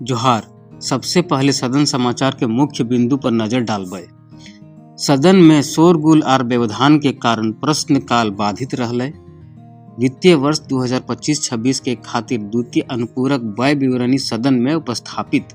जोहार। सबसे पहले सदन समाचार के मुख्य बिंदु पर नजर डालबे। सदन में शोरगुल और व्यवधान के कारण प्रश्नकाल बाधित रहले। वित्तीय वर्ष 2025-26 के खातिर द्वितीय अनुपूरक व्यय विवरणी सदन में उपस्थापित।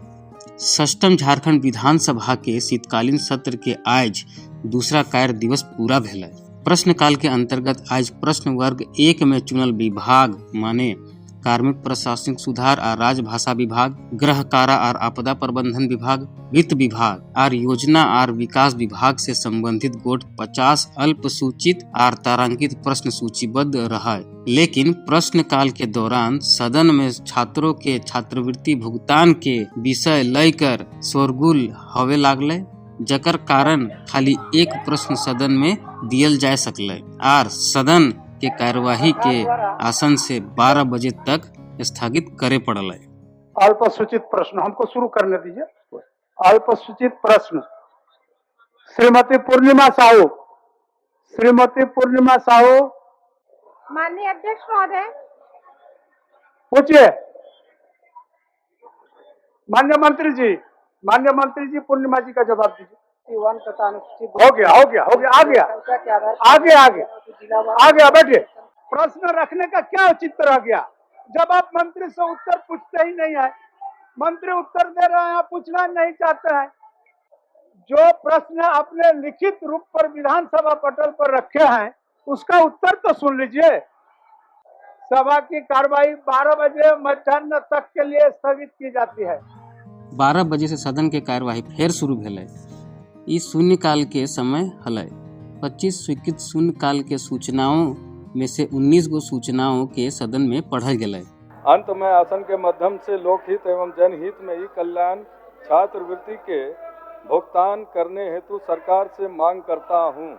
षष्ठम झारखंड विधानसभा के शीतकालीन सत्र के आज दूसरा कार्य दिवस पूरा भेलै। प्रश्नकाल के अंतर्गत आज प्रश्न वर्ग 1 में चुनल विभाग माने कार्मिक प्रशासनिक सुधार और राजभाषा विभाग, गृह कारा और आपदा प्रबंधन विभाग, वित्त विभाग और योजना और विकास विभाग से संबंधित गोट 50 अल्प सूचित और तारांकित प्रश्न सूचीबद्ध रहा। लेकिन प्रश्नकाल के दौरान सदन में छात्रों के छात्रवृत्ति भुगतान के विषय लेकर शोरगुल होवे लागले, जकर कारण खाली एक प्रश्न सदन में दियल जा सकले और सदन के कार्यवाही के आसन से 12 बजे तक स्थगित करे पड़ल। अल्पसूचित प्रश्न हमको शुरू करने दीजिए। अल्पसूचित प्रश्न श्रीमती पूर्णिमा साहू। श्रीमती पूर्णिमा साहू। माननीय अध्यक्ष महोदय। पूछिए। माननीय मंत्री जी पूर्णिमा जी का जवाब दीजिए। हो गया आगे बैठिए। प्रश्न रखने का क्या औचित्य रह गया जब आप मंत्री से उत्तर पूछते ही नहीं है। मंत्री उत्तर दे रहे हैं, आप पूछना नहीं चाहते हैं। जो प्रश्न अपने लिखित रूप पर विधानसभा पटल पर रखे हैं उसका उत्तर तो सुन लीजिए। सभा की कार्रवाई 12 बजे मध्याह्न तक के लिए स्थगित की जाती है। 12 बजे से सदन के कार्यवाही फिर शुरू भेलै। इस शून्यकाल के समय हलै। 25 स्वीकृत शून्यकाल के सूचनाओं में से 19 गो सूचनाओं के सदन में पढ़ल गेलै। अंत में आसन के माध्यम से लोकहित एवं जनहित में ई कल्याण छात्रवृत्ति के भुगतान करने हेतु सरकार से मांग करता हूँ।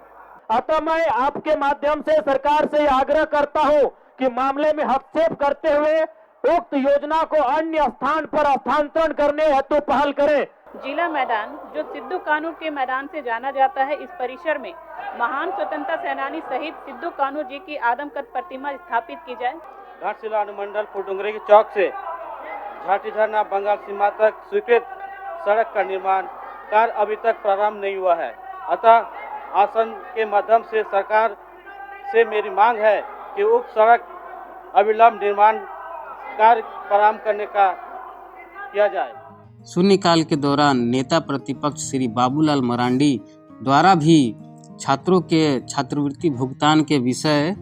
अतः मैं आपके माध्यम से सरकार से आग्रह करता हूँ कि मामले में हस्तक्षेप करते हुए उक्त योजना को अन्य स्थान पर स्थानांतरण करने हेतु पहल करें। जिला मैदान जो सिद्धू कान्हू के मैदान से जाना जाता है, इस परिसर में महान स्वतंत्रता सेनानी शहीद सिद्धू कान्हू जी की आदमकद प्रतिमा स्थापित की जाए। घाटशिला अनुमंडल फुलडुंगरी के चौक से घाटी झरना बंगाल सीमा तक स्वीकृत सड़क का निर्माण कार्य अभी तक प्रारंभ नहीं हुआ है। अतः आसन के माध्यम से सरकार से मेरी मांग है कि उक्त सड़क अविलंब निर्माण कार्य प्रारंभ करने का किया जाए। शून्यकाल के दौरान नेता प्रतिपक्ष श्री बाबूलाल मरांडी द्वारा भी छात्रों के छात्रवृत्ति भुगतान के विषय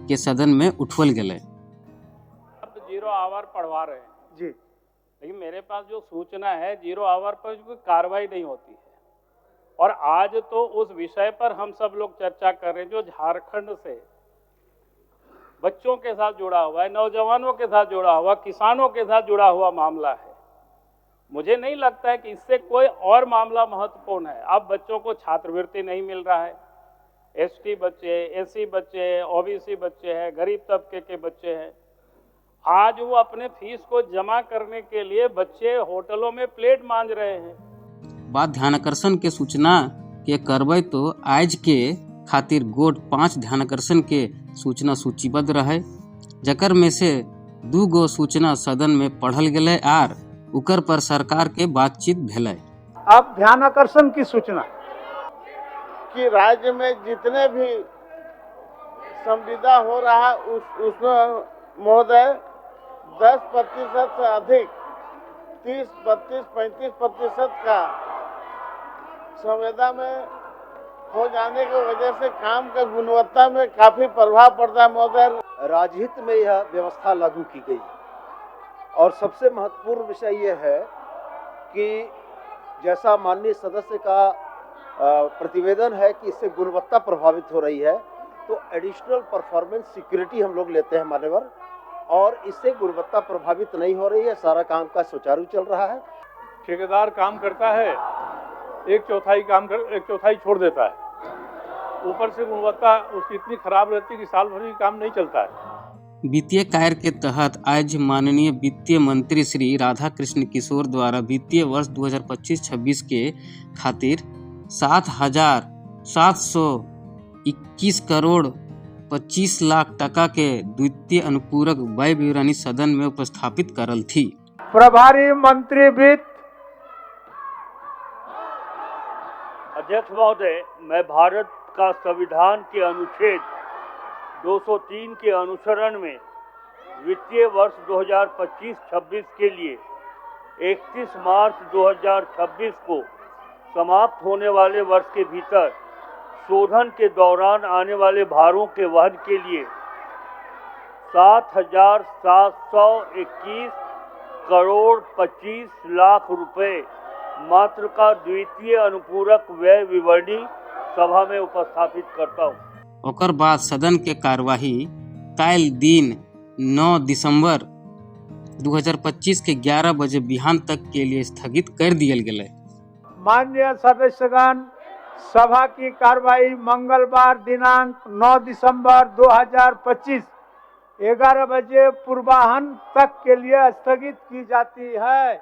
के सदन में उठवल गेले। अब 0 आवर पढ़वा रहे हैं जी, लेकिन मेरे पास जो सूचना है 0 आवर पर कोई कार्रवाई नहीं होती है। और आज तो उस विषय पर हम सब लोग चर्चा कर रहे हैं जो झारखंड से बच्चों के साथ जुड़ा हुआ है, नौजवानों के साथ जुड़ा हुआ, किसानों के साथ जुड़ा हुआ मामला है। मुझे नहीं लगता है कि इससे कोई और मामला महत्वपूर्ण है। अब बच्चों को छात्रवृत्ति नहीं मिल रहा है। एसटी बच्चे, एससी बच्चे, ओबीसी बच्चे हैं, गरीब तबके के बच्चे हैं। आज वो अपने फीस को जमा करने के लिए बच्चे होटलों में प्लेट मांज रहे हैं। बात ध्यानाकर्षण के सूचना के करबै तो आज के खातिर गोट 5 ध्यानाकर्षण के सूचना सूचीबद्ध रहे, जकर में से 2 गो सूचना सदन में पढ़ल गेलै और उकर पर सरकार के बातचीत भेलै। अब ध्यानाकर्षण की सूचना कि राज्य में जितने भी संविदा हो रहा है उसमें महोदय 10% से अधिक 30, 32, 35% का संविदा में हो जाने की वजह से काम का गुणवत्ता में काफी प्रभाव पड़ता है महोदय। राजहित में यह व्यवस्था लागू की गई और सबसे महत्वपूर्ण विषय यह है कि जैसा माननीय सदस्य का प्रतिवेदन है कि इससे गुणवत्ता प्रभावित हो रही है, तो एडिशनल परफॉर्मेंस सिक्योरिटी हम लोग लेते हैं मान्यवर, और इससे गुणवत्ता प्रभावित नहीं हो रही है। सारा काम का सुचारू चल रहा है। ठेकेदार काम करता है, 1/4 छोड़ देता है। ऊपर से गुणवत्ता उसकी इतनी खराब रहती है कि साल भर भी काम नहीं चलता है। वित्तीय कार्य के तहत आज माननीय वित्तीय मंत्री श्री राधा कृष्ण किशोर द्वारा वित्तीय वर्ष 2025-26 के खातिर 7,721 करोड़ 25 लाख टका के द्वितीय अनुपूरक व्यय विवरणी सदन में उपस्थापित करल थी। प्रभारी मंत्री वित्त। अध्यक्ष महोदय, मैं भारत का संविधान के अनुच्छेद 203 के अनुसरण में वित्तीय वर्ष 2025-26 के लिए 31 मार्च 2026 को समाप्त होने वाले वर्ष के भीतर शोधन के दौरान आने वाले भारों के वहन के लिए 7,721 करोड़ 25 लाख रुपए मात्र का द्वितीय अनुपूरक व्यय विवरणी सभा में उपस्थापित करता हूँ। ओकर बाद सदन के कार्यवाही काल दिन 9 दिसंबर 2025 के 11 बजे बिहान तक के लिए स्थगित कर दियल गेलै। माननीय सदस्यगण, सभा की कार्यवाही मंगलवार दिनांक 9 दिसंबर 2025 11 बजे पूर्वाह्न तक के लिए स्थगित की जाती है।